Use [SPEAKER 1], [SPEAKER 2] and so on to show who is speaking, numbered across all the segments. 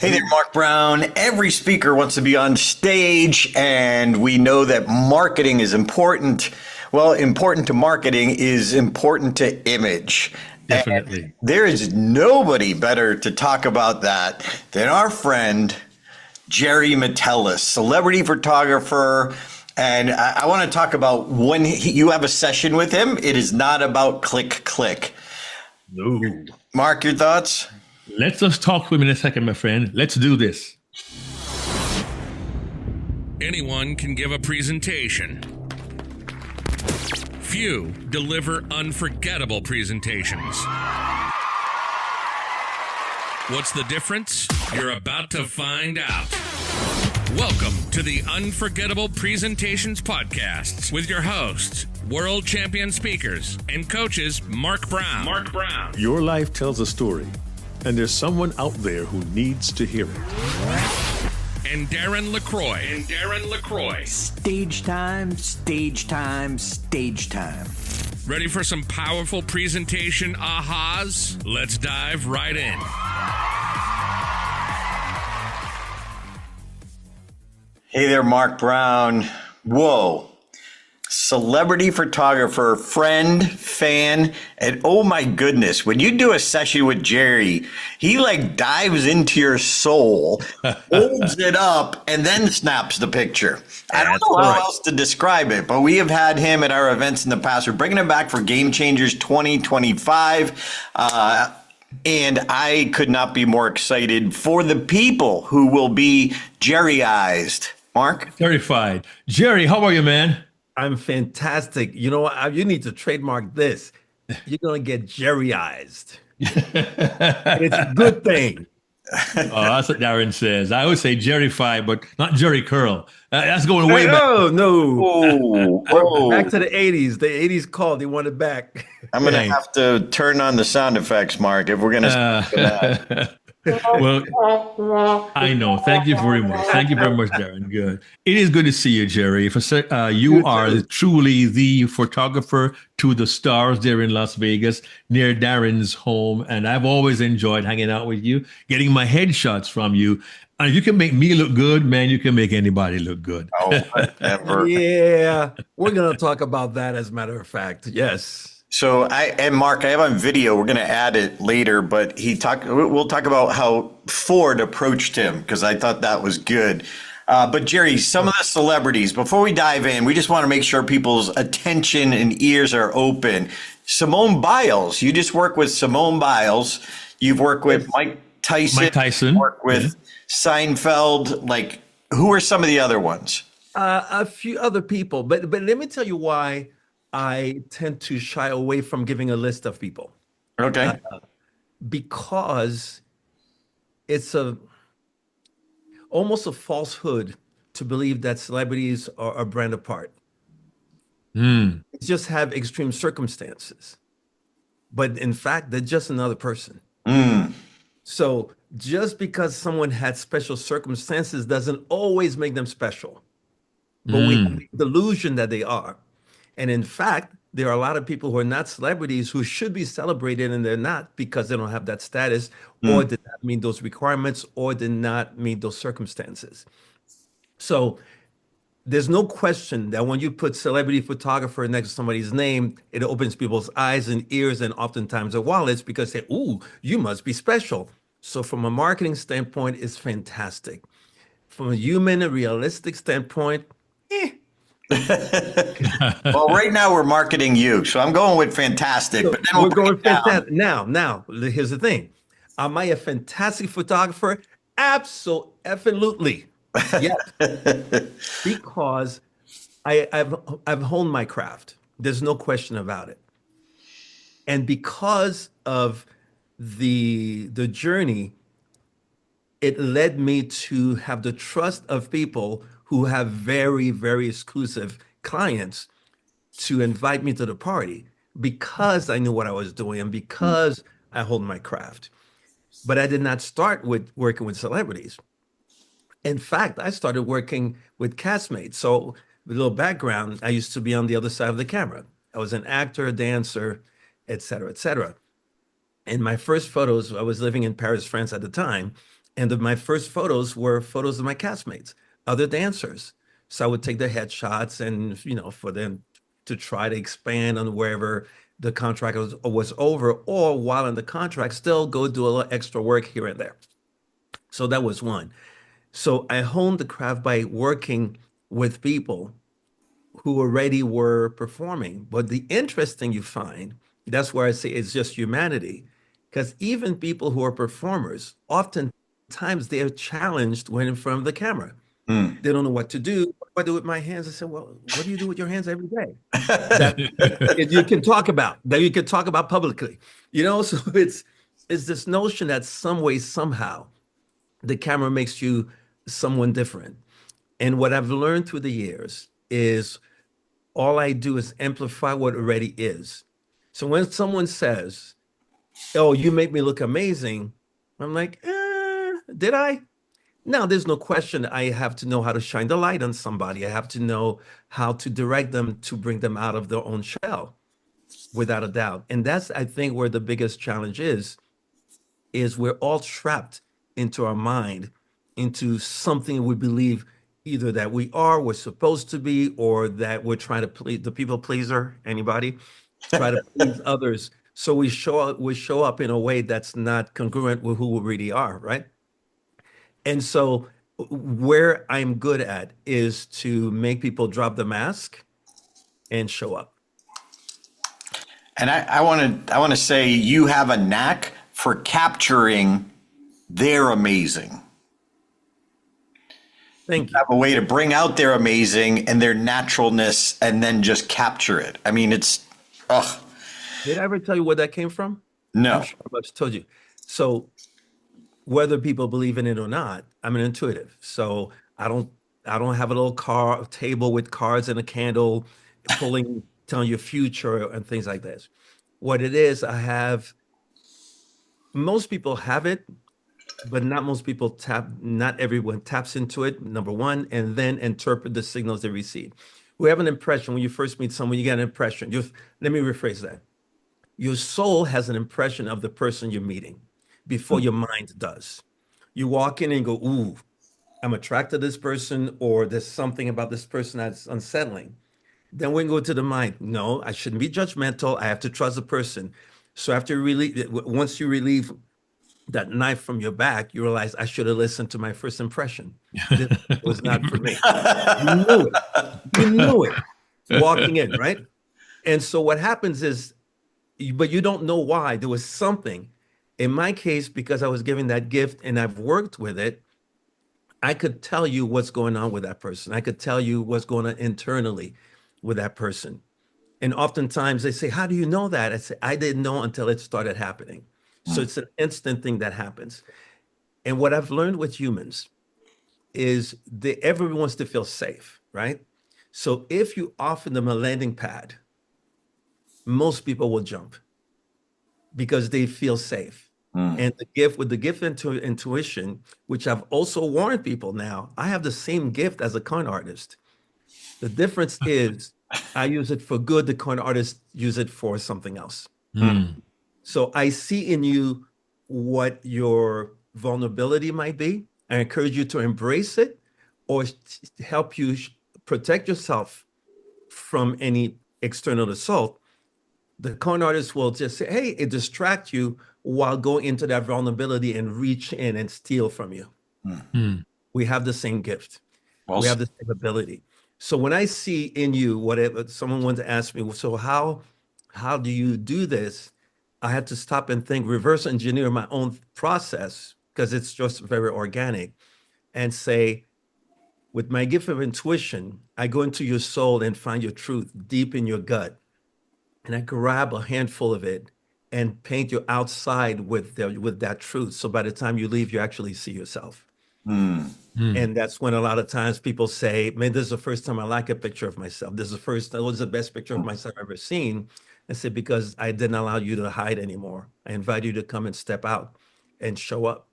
[SPEAKER 1] Hey there, Mark Brown. Every speaker wants to be on stage, and we know that marketing is important. Well, important to marketing is important to image.
[SPEAKER 2] Definitely.
[SPEAKER 1] And there is nobody better to talk about that than our friend, Jerry Metellus, celebrity photographer. And I want to talk about when you have a session with him, it is not about click, click.
[SPEAKER 2] No.
[SPEAKER 1] Mark, your thoughts?
[SPEAKER 2] Let's just talk to him in a second, my friend. Let's do this.
[SPEAKER 3] Anyone can give a presentation. Few deliver unforgettable presentations. What's the difference? You're about to find out. Welcome to the Unforgettable Presentations Podcasts with your hosts, world champion speakers and coaches Mark Brown.
[SPEAKER 4] Your life tells a story, and there's someone out there who needs to hear it.
[SPEAKER 3] And Darren LaCroix.
[SPEAKER 5] Stage time, stage time, stage time.
[SPEAKER 3] Ready for some powerful presentation ahas? Let's dive right in.
[SPEAKER 1] Hey there, Mark Brown. Whoa. Celebrity photographer, friend, fan, and oh my goodness, when you do a session with Jerry, he like dives into your soul, holds it up, and then snaps the picture. I don't know how else to describe it, but we have had him at our events in the past. We're bringing him back for Game Changers 2025. And I could not be more excited for the people who will be Jerryized. Mark?
[SPEAKER 2] Terrified. Jerry, how are you, man?
[SPEAKER 6] I'm fantastic. You know what? You need to trademark this. You're going to get Jerryized. It's a good thing.
[SPEAKER 2] Oh, that's what Darren says. I always say Jerryfied, but not Jerry Curl. That's going way back.
[SPEAKER 6] No. Back to the 80s. The 80s called. They want it back.
[SPEAKER 1] I'm going to have to turn on the sound effects, Mark, if we're going to
[SPEAKER 2] Well, I know. Thank you very much. Thank you very much, Darren. Good. It is good to see you, Jerry. You are truly the photographer to the stars there in Las Vegas, near Darren's home. And I've always enjoyed hanging out with you, getting my headshots from you. And if you can make me look good, man, you can make anybody look good.
[SPEAKER 1] Oh, whatever.
[SPEAKER 6] Yeah. We're going to talk about that, as a matter of fact. Yes.
[SPEAKER 1] So Mark, I have on video, we're going to add it later, but we'll talk about how Ford approached him, because I thought that was good. But Jerry, some of the celebrities, before we dive in, we just want to make sure people's attention and ears are open. Simone Biles, you just work with Simone Biles. You've worked with Mike Tyson. Worked with Seinfeld. Like, who are some of the other ones?
[SPEAKER 6] A few other people, but let me tell you why I tend to shy away from giving a list of people.
[SPEAKER 1] Okay.
[SPEAKER 6] Because it's almost a falsehood to believe that celebrities are a brand apart. Just have extreme circumstances. But in fact, they're just another person. So just because someone had special circumstances doesn't always make them special. But we have the delusion that they are. And in fact, there are a lot of people who are not celebrities who should be celebrated, and they're not because they don't have that status or did not meet those requirements or did not meet those circumstances. So there's no question that when you put celebrity photographer next to somebody's name, it opens people's eyes and ears and oftentimes their wallets, because they say, ooh, you must be special. So from a marketing standpoint, it's fantastic. From a human and realistic standpoint,
[SPEAKER 1] Well, right now we're marketing you, so I'm going with fantastic. But then
[SPEAKER 6] we're going fantastic. Now, here's the thing: am I a fantastic photographer? Absolutely, yes. Because I've honed my craft. There's no question about it. And because of the journey, it led me to have the trust of people who have very, very exclusive clients to invite me to the party, because I knew what I was doing and because I hold my craft. But I did not start with working with celebrities. In fact, I started working with castmates. So with a little background, I used to be on the other side of the camera. I was an actor, a dancer, et cetera, et cetera. In my first photos, I was living in Paris, France at the time. And my first photos were photos of my castmates, other dancers. So I would take the headshots and, for them to try to expand on wherever the contract was over, or while in the contract, still go do a little extra work here and there. So that was one. So I honed the craft by working with people who already were performing. But the interesting you find, that's where I say it's just humanity, because even people who are performers, oftentimes they're challenged when in front of the camera. They don't know what to do. What do I do with my hands? I said, well, what do you do with your hands every day? That you can talk about, that you can talk about publicly. So it's this notion that some way, somehow, the camera makes you someone different. And what I've learned through the years is all I do is amplify what already is. So when someone says, oh, you make me look amazing, I'm like, did I? Now, there's no question I have to know how to shine the light on somebody. I have to know how to direct them to bring them out of their own shell, without a doubt. And that's, I think, where the biggest challenge is we're all trapped into our mind, into something we believe either that we're supposed to be, or that we're trying to please the people pleaser. Anybody try to please others? So we show up in a way that's not congruent with who we really are, right? And so where I'm good at is to make people drop the mask and show up.
[SPEAKER 1] And I want to say you have a knack for capturing their amazing.
[SPEAKER 6] Thank you.
[SPEAKER 1] Have a way to bring out their amazing and their naturalness and then just capture it. I mean, it's, ugh.
[SPEAKER 6] Did I ever tell you where that came from?
[SPEAKER 1] No.
[SPEAKER 6] I'm sure I must have told you. So whether people believe in it or not, I'm an intuitive. So I don't have a little table with cards and a candle telling your future and things like this. What it is, most people have it, but not most people not everyone taps into it, number one, and then interpret the signals they receive. We have an impression when you first meet someone, you get an impression. Let me rephrase that. Your soul has an impression of the person you're meeting before your mind does. You walk in and go, ooh, I'm attracted to this person, or there's something about this person that's unsettling. Then we go to the mind. No, I shouldn't be judgmental. I have to trust the person. So once you relieve that knife from your back, you realize I should have listened to my first impression. This was not for me. You knew it walking in, right? And so what happens is, but you don't know why. There was something. In my case, because I was given that gift and I've worked with it, I could tell you what's going on with that person. I could tell you what's going on internally with that person. And oftentimes they say, how do you know that? I say, I didn't know until it started happening. So it's an instant thing that happens. And what I've learned with humans is everyone wants to feel safe, right? So if you offer them a landing pad, most people will jump because they feel safe. And with the gift into intuition, which I've also warned people now, I have the same gift as a con artist. The difference is I use it for good. The con artists use it for something else. So I see in you what your vulnerability might be. I encourage you to embrace it, or help you protect yourself from any external assault. The con artist will just say, hey, it distracts you while going into that vulnerability and reach in and steal from you. We have the same gift. We have the same ability. So when I see in you, whatever, someone wanted to ask me, so how do you do this? I had to stop and think, reverse engineer my own process, because it's just very organic, and say, with my gift of intuition, I go into your soul and find your truth deep in your gut. And I grab a handful of it and paint you outside with that truth. So by the time you leave, you actually see yourself. And that's when a lot of times people say, man, this is the first time I like a picture of myself. That was the best picture of myself I've ever seen. I said, because I didn't allow you to hide anymore. I invite you to come and step out and show up.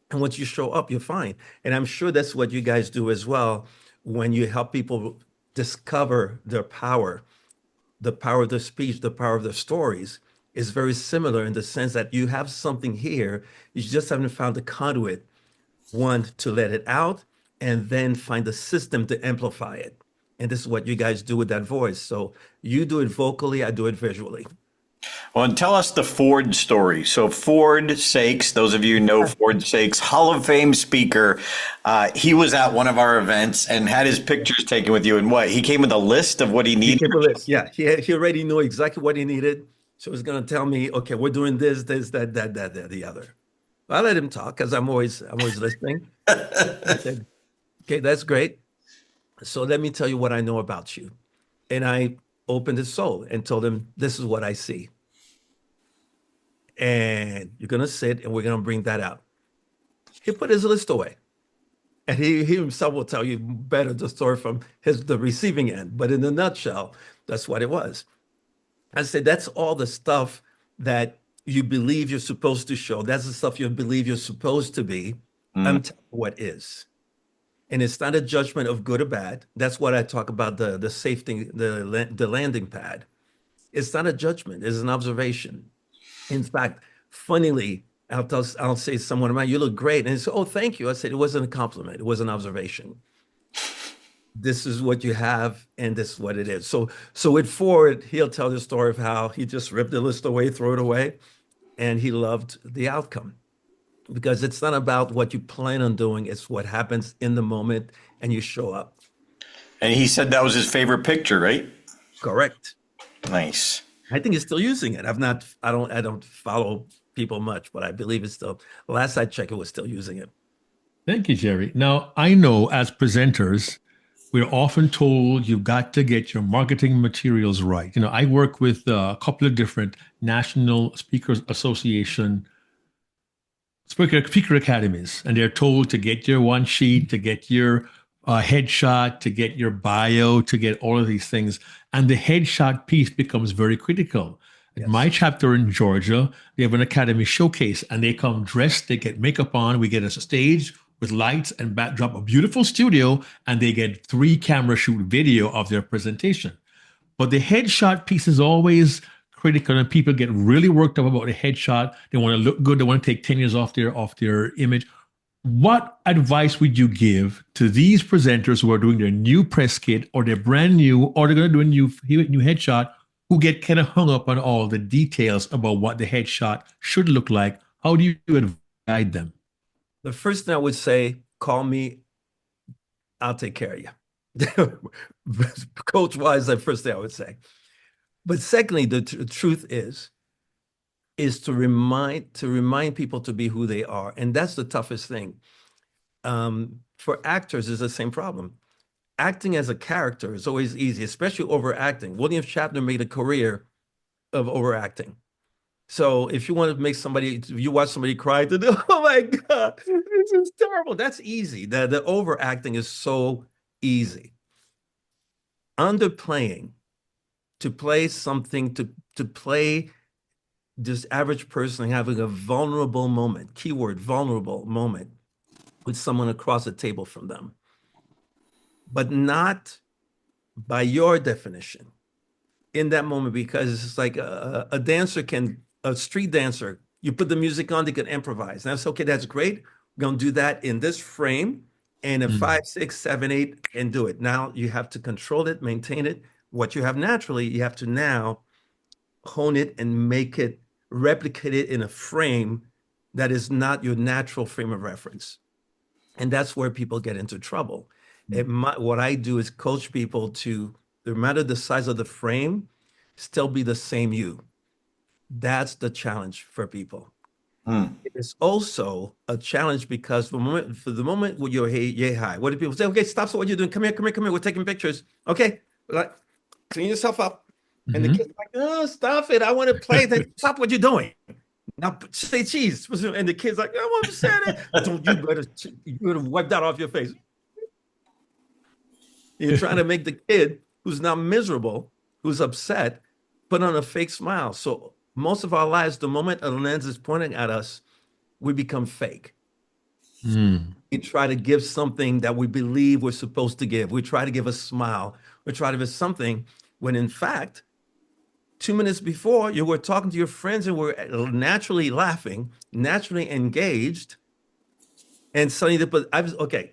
[SPEAKER 6] And once you show up, you're fine. And I'm sure that's what you guys do as well when you help people discover their power. The power of their speech, the power of their stories is very similar in the sense that you have something here. You just haven't found the conduit one to let it out, and then find a system to amplify it. And this is what you guys do with that voice. So you do it vocally, I do it visually.
[SPEAKER 1] Well, and tell us the Ford story. So Ford Sakes, those of you who know Ford Sakes, Hall of Fame speaker, he was at one of our events and had his pictures taken with you. And what? He came with a list of what he
[SPEAKER 6] He
[SPEAKER 1] needed.
[SPEAKER 6] gave a list. Yeah, he already knew exactly what he needed. So he's going to tell me, okay, we're doing this, that, the other. I let him talk because I'm always listening. I said, okay, that's great. So let me tell you what I know about you. And I opened his soul and told him, this is what I see. And you're going to sit and we're going to bring that out. He put his list away. And he himself will tell you better the story from the receiving end. But in a nutshell, that's what it was. I said, that's all the stuff that you believe you're supposed to show. That's the stuff you believe you're supposed to be. I'm telling you what is. And it's not a judgment of good or bad. That's what I talk about, the safety, the landing pad. It's not a judgment. It's an observation. In fact, funnily, I'll say to someone of mine, you look great. And they say, oh, thank you. I said, it wasn't a compliment. It was an observation. This is what you have, and this is what it is. So with Ford, he'll tell the story of how he just ripped the list away, threw it away, and he loved the outcome. Because it's not about what you plan on doing, it's what happens in the moment, and you show up.
[SPEAKER 1] And he said that was his favorite picture, right?
[SPEAKER 6] Correct.
[SPEAKER 1] Nice.
[SPEAKER 6] I think he's still using it. I don't follow people much, but I believe it's still, last I checked, it was still using it.
[SPEAKER 2] Thank you, Jerry. Now, I know as presenters, we're often told you've got to get your marketing materials right. I work with a couple of different National Speakers Association speaker academies, and they're told to get your one sheet, to get your headshot, to get your bio, to get all of these things. And the headshot piece becomes very critical. Yes. My chapter in Georgia, they have an academy showcase, and they come dressed, they get makeup on, we get a stage with lights and backdrop, a beautiful studio, and they get 3 camera shoot video of their presentation. But the headshot piece is always critical, and people get really worked up about the headshot. They want to look good. They want to take 10 years off their image. What advice would you give to these presenters who are doing their new press kit, or they're brand new, or they're going to do a new headshot, who get kind of hung up on all the details about what the headshot should look like? How do you guide them?
[SPEAKER 6] The first thing I would say, call me, I'll take care of you. Coach-wise, the first thing I would say. But secondly, the truth is to remind people to be who they are. And that's the toughest thing. For actors, it's the same problem. Acting as a character is always easy, especially overacting. William Shatner made a career of overacting. So if you want to make you watch somebody cry, oh my God, this is terrible. That's easy. The overacting is so easy. Underplaying, to play something, to play this average person having a vulnerable moment, keyword vulnerable moment, with someone across the table from them, but not by your definition in that moment, because it's like a street dancer, you put the music on, they can improvise. And that's okay, that's great. We're going to do that in this frame, and in 5, 6, 7, 8, and do it. Now you have to control it, maintain it. What you have naturally, you have to now hone it and make it, replicate it in a frame that is not your natural frame of reference. And that's where people get into trouble. What I do is coach people to, no matter the size of the frame, still be the same you. That's the challenge for people. It's also a challenge because for the moment when you're yay high, what do people say? Okay, stop what you're doing. Come here. We're taking pictures. Okay, clean yourself up. And the kid's like, oh, stop it. I want to play. Then stop what you're doing. Now say cheese. And the kid's like, I want to say that. You better wipe that off your face. You're trying to make the kid who's not miserable, who's upset, put on a fake smile. So most of our lives, the moment a lens is pointing at us, we become fake. We try to give something that we believe we're supposed to give. We try to give a smile. We try to give something when in fact, 2 minutes before, you were talking to your friends and were naturally laughing, naturally engaged, And suddenly they put, okay.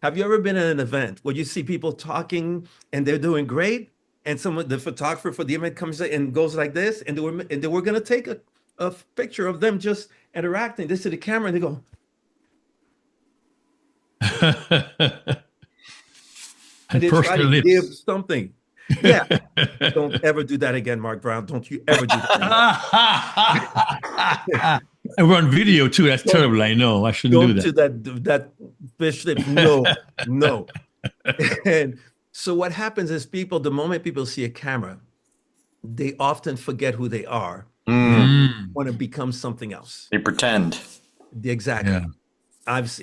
[SPEAKER 6] Have you ever been at an event where you see people talking and they're doing great, and the photographer for the event comes in and goes like this, and they were gonna take a picture of them just interacting. They see the camera and they go, and they try to give something. Yeah. Don't ever do that again, Mark Brown. Don't you ever do that.
[SPEAKER 2] And we're on video too. That's terrible. I know. I shouldn't do that.
[SPEAKER 6] Don't do that fish lip. No, no. And so what happens is the moment people see a camera, they often forget who they are. Want to become something else.
[SPEAKER 1] They pretend.
[SPEAKER 6] Exactly. Yeah.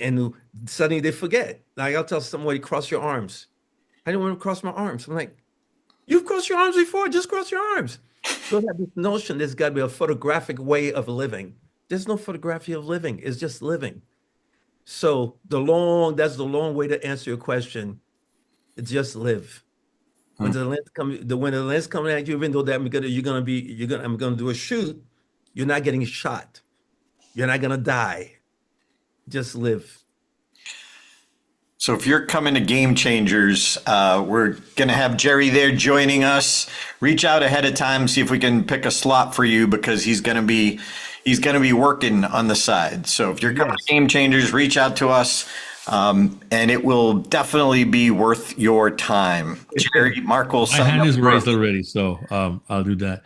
[SPEAKER 6] And suddenly they forget. Like I'll tell somebody, cross your arms. I don't want to cross my arms. I'm like, you've crossed your arms before. Just cross your arms. Don't have this notion there's got to be a photographic way of living. There's no photography of living. It's just living. So that's the long way to answer your question. Just live. When the lens coming at you, even though I'm gonna do a shoot, you're not getting shot. You're not gonna die. Just live.
[SPEAKER 1] So if you're coming to Game Changers, we're going to have Jerry there joining us. Reach out ahead of time, see if we can pick a slot for you, because he's going to be working on the side. So if you're coming to Game Changers, reach out to us, and it will definitely be worth your time. Jerry, Mark will sign up.
[SPEAKER 2] My hand is raised already, so I'll do that.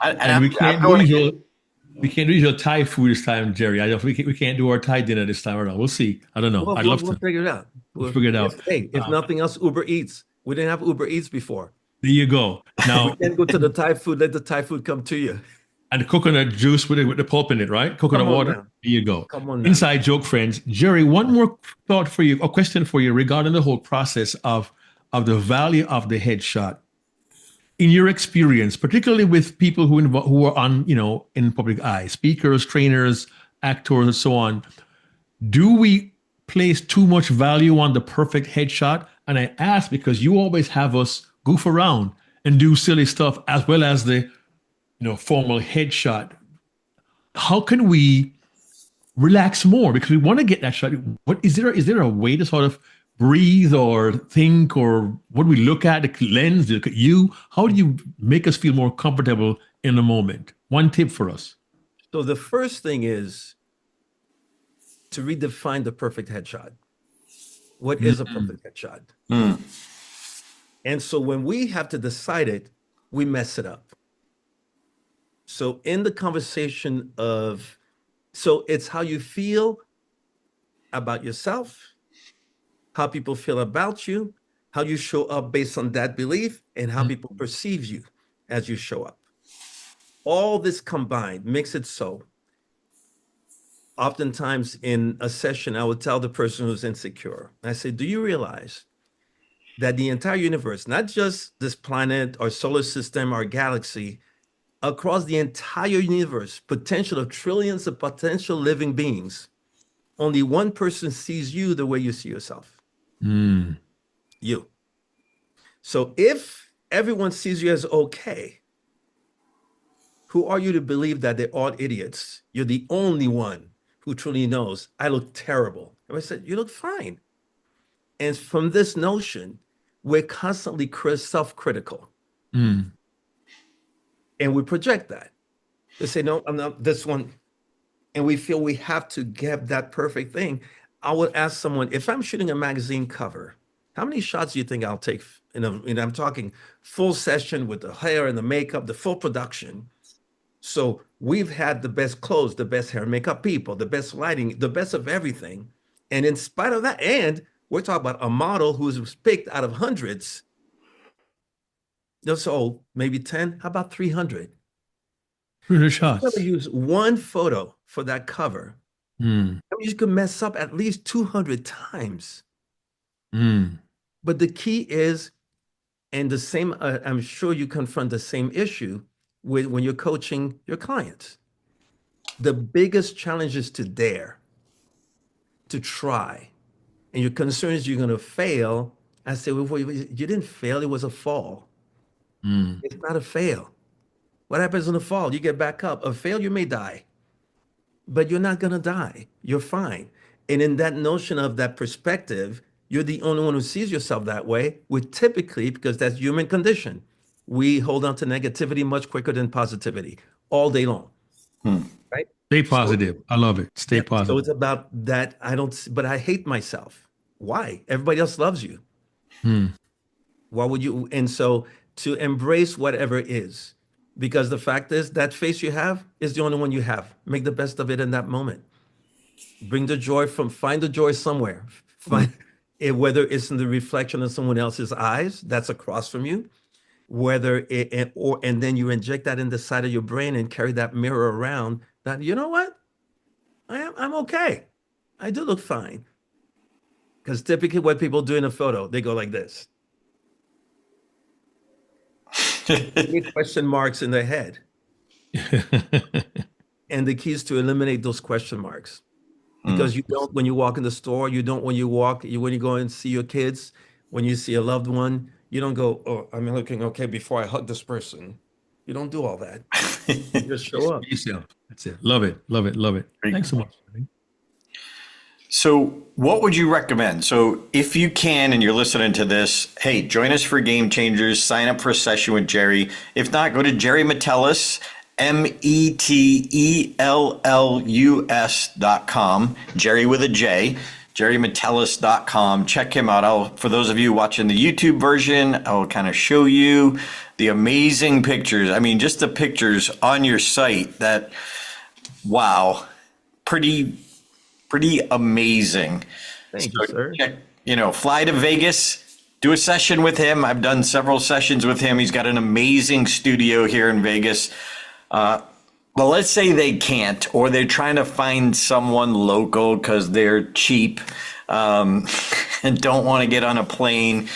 [SPEAKER 2] We can't do your Thai food this time, Jerry. We can't do our Thai dinner this time around. We'll see. I don't know. I'd love to.
[SPEAKER 6] We'll figure it out.
[SPEAKER 2] We'll figure it out.
[SPEAKER 6] Hey, if nothing else, Uber Eats. We didn't have Uber Eats before.
[SPEAKER 2] There you go. Now
[SPEAKER 6] we can go to the Thai food. Let the Thai food come to you.
[SPEAKER 2] And the coconut juice with the pulp in it, right? Coconut water. Now. There you go.
[SPEAKER 6] Come on now.
[SPEAKER 2] Inside joke, friends. Jerry, one more thought for you, a question for you regarding the whole process of the value of the headshot. In your experience, particularly with people who are on, in public eye, speakers, trainers, actors, and so on, do we place too much value on the perfect headshot? And I ask because you always have us goof around and do silly stuff as well as the, formal headshot. How can we relax more? Because we want to get that shot. Is there a way to sort of breathe or think, or what do we look at, the lens, look at you? How do you make us feel more comfortable in the moment? One tip for us.
[SPEAKER 6] So the first thing is to redefine the perfect headshot. What is a perfect headshot? And so when we have to decide it, we mess it up. So in the conversation so it's how you feel about yourself, how people feel about you, how you show up based on that belief, and how people perceive you as you show up. All this combined makes it so. Oftentimes in a session, I would tell the person who's insecure, I say, do you realize that the entire universe, not just this planet or solar system or galaxy, across the entire universe, potential of trillions of potential living beings, only one person sees you the way you see yourself. You. So if everyone sees you as okay, who are you to believe that they're all idiots? You're the only one who truly knows, I look terrible. And I said, you look fine. And from this notion, we're constantly self-critical. And we project that. They say, no, I'm not this one. And we feel we have to get that perfect thing. I would ask someone, if I'm shooting a magazine cover, how many shots do you think I'll take? I'm talking full session with the hair and the makeup, the full production. So we've had the best clothes, the best hair and makeup people, the best lighting, the best of everything. And in spite of that, and we're talking about a model who's picked out of hundreds. So maybe 10, how about 300?
[SPEAKER 2] 300 shots.
[SPEAKER 6] You use one photo for that cover. I mean, you could mess up at least 200 times. But the key is, and the same, I'm sure you confront the same issue when you're coaching your clients. The biggest challenge is to dare, to try. And your concern is you're going to fail. I say, well, you didn't fail, it was a fall. It's not a fail. What happens in a fall? You get back up. A fail, you may die, but you're not going to die. You're fine. And in that notion of that perspective, you're the only one who sees yourself that way. We typically, because that's human condition, we hold on to negativity much quicker than positivity all day long. Right?
[SPEAKER 2] Stay positive. I love it. Stay
[SPEAKER 6] So
[SPEAKER 2] positive.
[SPEAKER 6] it's about that. But I hate myself. Why? Everybody else loves you. Why would you? And so to embrace whatever is, because the fact is that face you have is the only one you have. Make the best of it in that moment. Bring the joy find the joy somewhere. Find it, whether it's in the reflection of someone else's eyes that's across from you, and then you inject that in the side of your brain and carry that mirror around. That, you know what? I'm okay. I do look fine. Because typically what people do in a photo, they go like this. Big question marks in their head. And the key is to eliminate those question marks. Because you don't, when you walk in the store, you don't, when you go and see your kids, when you see a loved one, you don't go, oh, I'm looking okay before I hug this person. You don't do all that. You just show up.
[SPEAKER 2] Yourself. That's it. Love it. Love it. Love it. Thanks so much.
[SPEAKER 1] So what would you recommend? So if you can, and you're listening to this, hey, join us for Game Changers, sign up for a session with Jerry. If not, go to Jerry Metellus, METELLUS.com, Jerry with a J, JerryMetellus.com. Check him out. For those of you watching the YouTube version, I'll kind of show you the amazing pictures. I mean, just the pictures on your site that, wow, pretty amazing.
[SPEAKER 6] Thank you, sir.
[SPEAKER 1] Check, fly to Vegas, do a session with him. I've done several sessions with him. He's got an amazing studio here in Vegas. But let's say they can't, or they're trying to find someone local because they're cheap and don't want to get on a plane.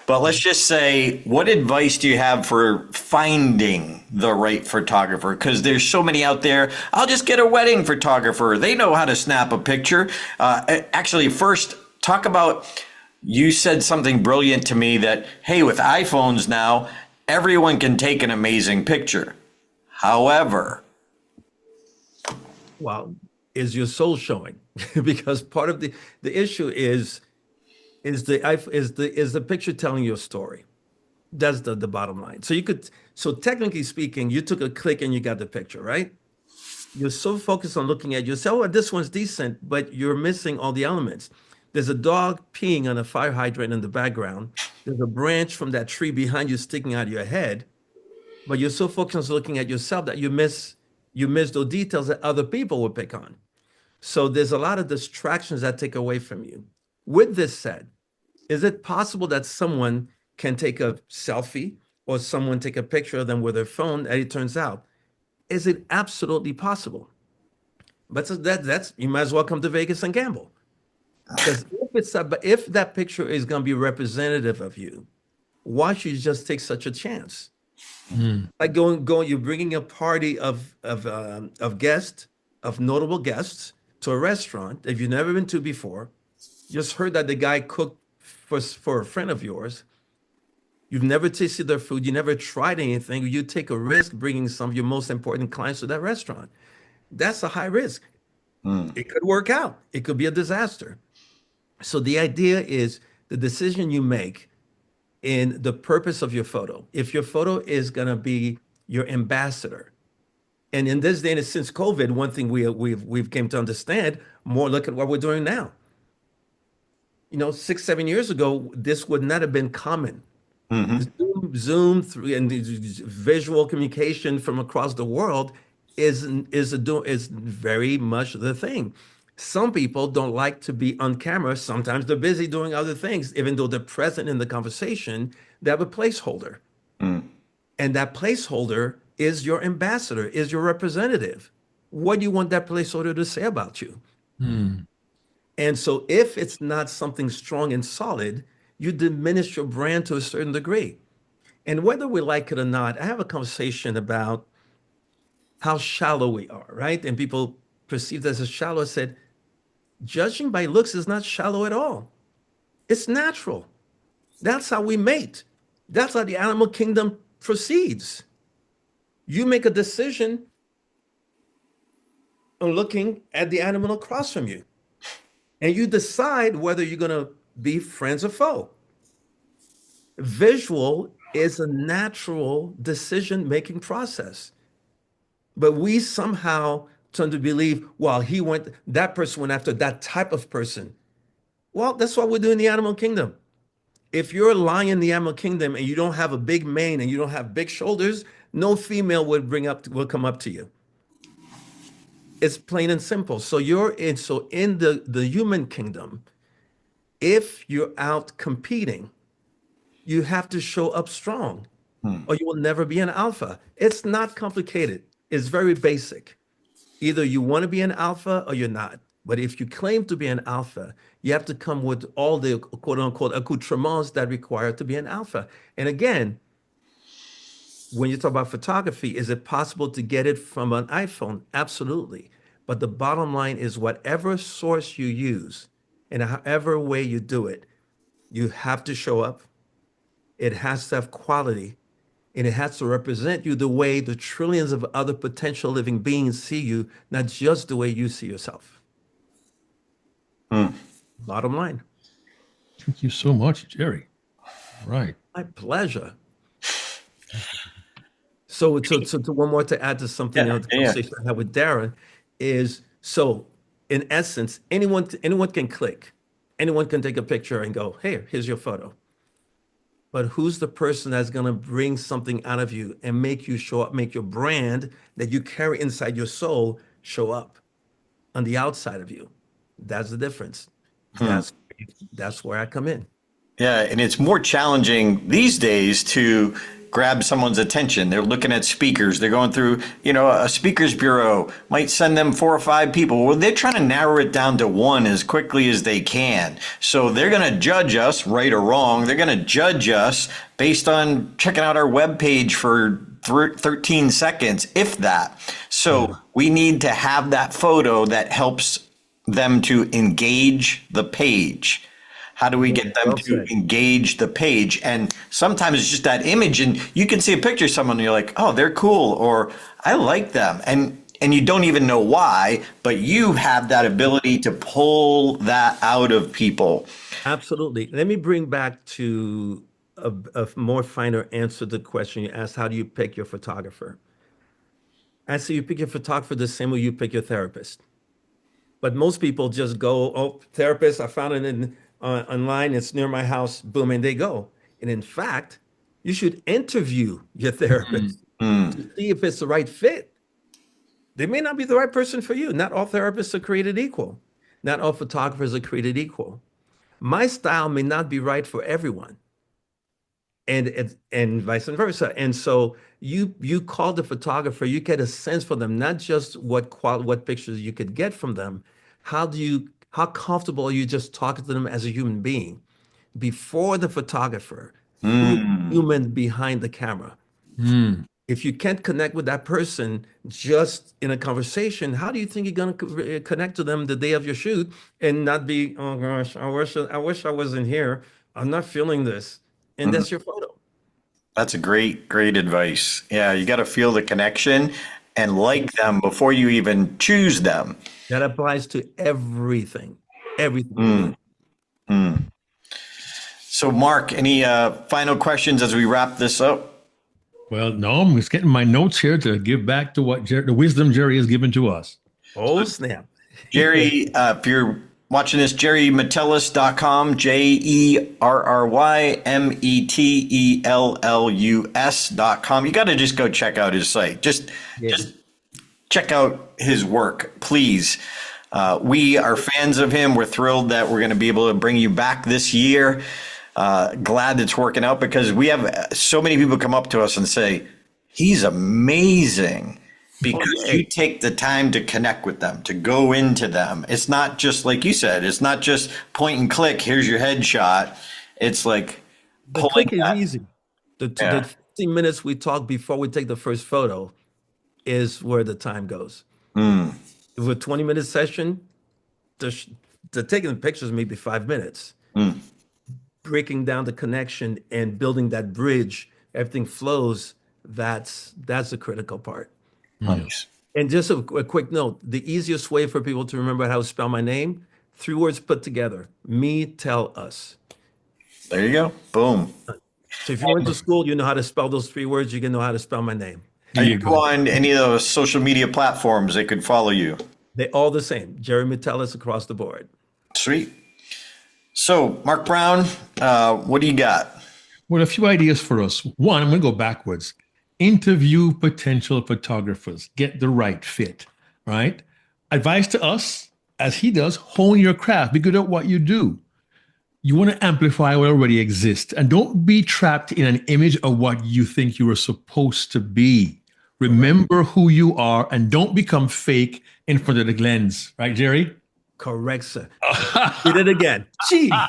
[SPEAKER 1] But let's just say, what advice do you have for finding the right photographer? Because there's so many out there. I'll just get a wedding photographer. They know how to snap a picture. Actually, first, talk about, you said something brilliant to me that, hey, with iPhones now, everyone can take an amazing picture. However,
[SPEAKER 6] well, is your soul showing? Because part of the issue is the picture telling your story. That's the bottom line. So technically speaking, you took a click and you got the picture, right? You're so focused on looking at yourself, oh, this one's decent, but you're missing all the elements. There's a dog peeing on a fire hydrant in the background. There's a branch from that tree behind you sticking out of your head, but you're so focused on looking at yourself that you miss those details that other people will pick on. So there's a lot of distractions that take away from you. With this said, is it possible that someone can take a selfie or someone take a picture of them with their phone, and it turns out? Is it absolutely possible? But that's you might as well come to Vegas and gamble. Because if that picture is going to be representative of you, why should you just take such a chance? Like you're bringing a party of guests, of notable guests, to a restaurant that you've never been to before. Just heard that the guy cooked for a friend of yours. You've never tasted their food. You never tried anything. You take a risk bringing some of your most important clients to that restaurant. That's a high risk. It could work out. It could be a disaster. So the idea is the decision you make in the purpose of your photo. If your photo is going to be your ambassador, and in this day and since COVID, one thing we've came to understand more. Look at what we're doing now. 6-7 years ago, this would not have been common. Zoom through and visual communication from across the world is very much the thing. Some people don't like to be on camera. Sometimes they're busy doing other things, even though they're present in the conversation. They have a placeholder, and that placeholder is your ambassador, is your representative. What do you want that placeholder to say about you? And so if it's not something strong and solid, you diminish your brand to a certain degree. And whether we like it or not, I have a conversation about how shallow we are, right? And people perceive us as shallow. I said, judging by looks is not shallow at all. It's natural. That's how we mate. That's how the animal kingdom proceeds. You make a decision on looking at the animal across from you. and you decide whether you're going to be friends or foe. Visual is a natural decision-making process. But we somehow tend to believe, well, that person went after that type of person. Well, that's what we do in the animal kingdom. If you're a lion in the animal kingdom and you don't have a big mane and you don't have big shoulders, no female will come up to you. It's plain and simple. So in the human kingdom, if you're out competing, you have to show up strong or you will never be an alpha. It's not complicated. It's very basic. Either you want to be an alpha or you're not. But if you claim to be an alpha, you have to come with all the quote unquote accoutrements that require to be an alpha. And again, when you talk about photography, is it possible to get it from an iPhone? Absolutely. But the bottom line is whatever source you use and however way you do it, you have to show up. It has to have quality. And it has to represent you the way the trillions of other potential living beings see you, not just the way you see yourself. Bottom line.
[SPEAKER 2] Thank you so much, Jerry. Right.
[SPEAKER 6] My pleasure. So to one more to add to something else, the conversation I had with Darren is, so in essence, anyone can click. Anyone can take a picture and go, hey, here's your photo. But who's the person that's going to bring something out of you and make you show up, make your brand that you carry inside your soul show up on the outside of you? That's the difference. That's where I come in.
[SPEAKER 1] Yeah, and it's more challenging these days to grab someone's attention. They're looking at speakers. They're going through, a speakers bureau might send them 4 or 5 people. Well, they're trying to narrow it down to one as quickly as they can. So they're going to judge us, right or wrong. They're going to judge us based on checking out our webpage for 13 seconds, if that. So we need to have that photo that helps them to engage the page. How do we get them to engage the page? And sometimes it's just that image, and you can see a picture of someone and you're like, oh, they're cool, or I like them. And you don't even know why, but you have that ability to pull that out of people.
[SPEAKER 6] Absolutely. Let me bring back to a more finer answer to the question you asked, how do you pick your photographer? I say you pick your photographer the same way you pick your therapist. But most people just go, oh, therapist, I found it online, it's near my house, boom, and they go. And in fact, you should interview your therapist to see if it's the right fit. They may not be the right person for you. Not all therapists are created equal. Not all photographers are created equal. My style may not be right for everyone, and vice versa. And so you call the photographer, you get a sense for them, not just what pictures you could get from them. How comfortable are you just talking to them as a human being before the photographer, human behind the camera? If you can't connect with that person just in a conversation, how do you think you're going to connect to them the day of your shoot and not be, oh gosh, I wish I wasn't here. I'm not feeling this. And that's your photo.
[SPEAKER 1] That's a great advice. Yeah, you got to feel the connection and like them before you even choose them.
[SPEAKER 6] That applies to everything. Everything.
[SPEAKER 1] So, Mark, any final questions as we wrap this up?
[SPEAKER 2] Well, no, I'm just getting my notes here to give back to what the wisdom Jerry has given to us.
[SPEAKER 6] Oh, snap.
[SPEAKER 1] Jerry, if you're watching this, JerryMetellus.com, JerryMetellus.com. You got to just go check out his site. Just check out his work, please. We are fans of him. We're thrilled that we're going to be able to bring you back this year. Glad it's working out because we have so many people come up to us and say, he's amazing. Because you take the time to connect with them, to go into them. It's not just like you said, it's not just point and click, here's your headshot. It's like
[SPEAKER 6] the click is easy. The 15 minutes we talk before we take the first photo is where the time goes. If a 20-minute session, the taking the pictures maybe 5 minutes. Breaking down the connection and building that bridge, everything flows. That's the critical part.
[SPEAKER 1] Nice.
[SPEAKER 6] And just a quick note, the easiest way for people to remember how to spell my name, 3 words put together. Metellus.
[SPEAKER 1] There you go. Boom.
[SPEAKER 6] So if you went to school, you know how to spell those 3 words. You can know how to spell my name.
[SPEAKER 2] There
[SPEAKER 1] Are
[SPEAKER 2] you
[SPEAKER 1] you
[SPEAKER 2] go.
[SPEAKER 1] on any of those social media platforms they could follow you?
[SPEAKER 6] They all the same. Jerry Metellus across the board.
[SPEAKER 1] Sweet. So, Mark Brown, what do you got?
[SPEAKER 2] Well, a few ideas for us. One, I'm going to go backwards. Interview potential photographers. Get the right fit, right? Advice to us, as he does, hone your craft. Be good at what you do. You want to amplify what already exists. And don't be trapped in an image of what you think you are supposed to be. Remember who you are and don't become fake in front of the lens. Right, Jerry?
[SPEAKER 6] Correct, sir. Did it again. Jeez.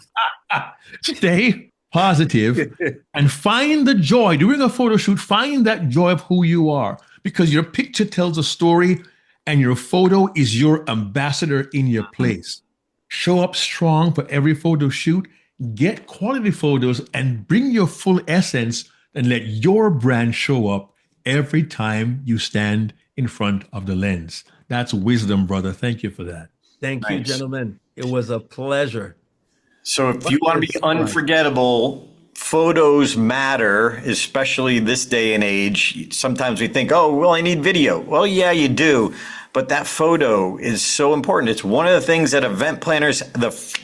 [SPEAKER 2] Stay positive and find the joy. During a photo shoot, find that joy of who you are, because your picture tells a story and your photo is your ambassador in your place. Show up strong for every photo shoot, get quality photos, and bring your full essence, and let your brand show up every time you stand in front of the lens. That's wisdom, brother. Thank you for that.
[SPEAKER 6] Thank you,
[SPEAKER 1] Nice.
[SPEAKER 6] gentlemen. It was a pleasure.
[SPEAKER 1] So if you want to be unforgettable, photos matter, especially this day and age. Sometimes we think, oh, well, I need video. Well, yeah, you do. But that photo is so important. It's one of the things that event planners,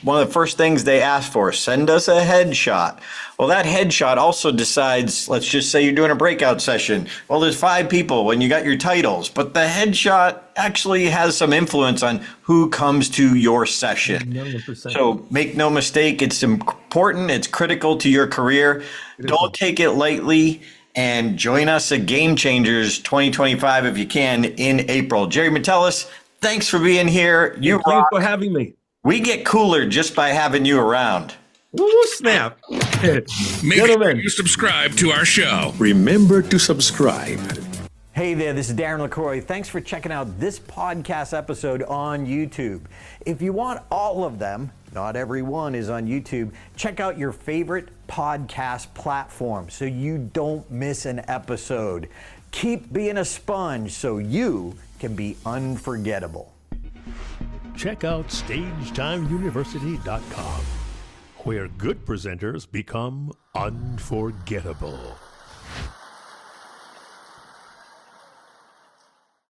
[SPEAKER 1] one of the first things they ask for, send us a headshot. Well, that headshot also decides, let's just say you're doing a breakout session. Well, there's 5 people when you got your titles, but the headshot actually has some influence on who comes to your session.
[SPEAKER 6] 1,000,000%.
[SPEAKER 1] So make no mistake, it's important. It's critical to your career. Don't take it lightly. And join us at Game Changers 2025 if you can in April. Jerry Metellus, thanks for being here. You
[SPEAKER 6] Thank you
[SPEAKER 1] rock.
[SPEAKER 6] for having me.
[SPEAKER 1] We get cooler just by having you around.
[SPEAKER 6] Woo, snap.
[SPEAKER 3] Make sure
[SPEAKER 6] Gentlemen.
[SPEAKER 3] you subscribe to our show.
[SPEAKER 4] Remember to subscribe.
[SPEAKER 5] Hey there, this is Darren LaCroix. Thanks for checking out this podcast episode on YouTube. If you want all of them, not every one is on YouTube, check out your favorite podcast platform so you don't miss an episode. Keep being a sponge so you can be unforgettable.
[SPEAKER 4] Check out StagetimeUniversity.com, where good presenters become unforgettable.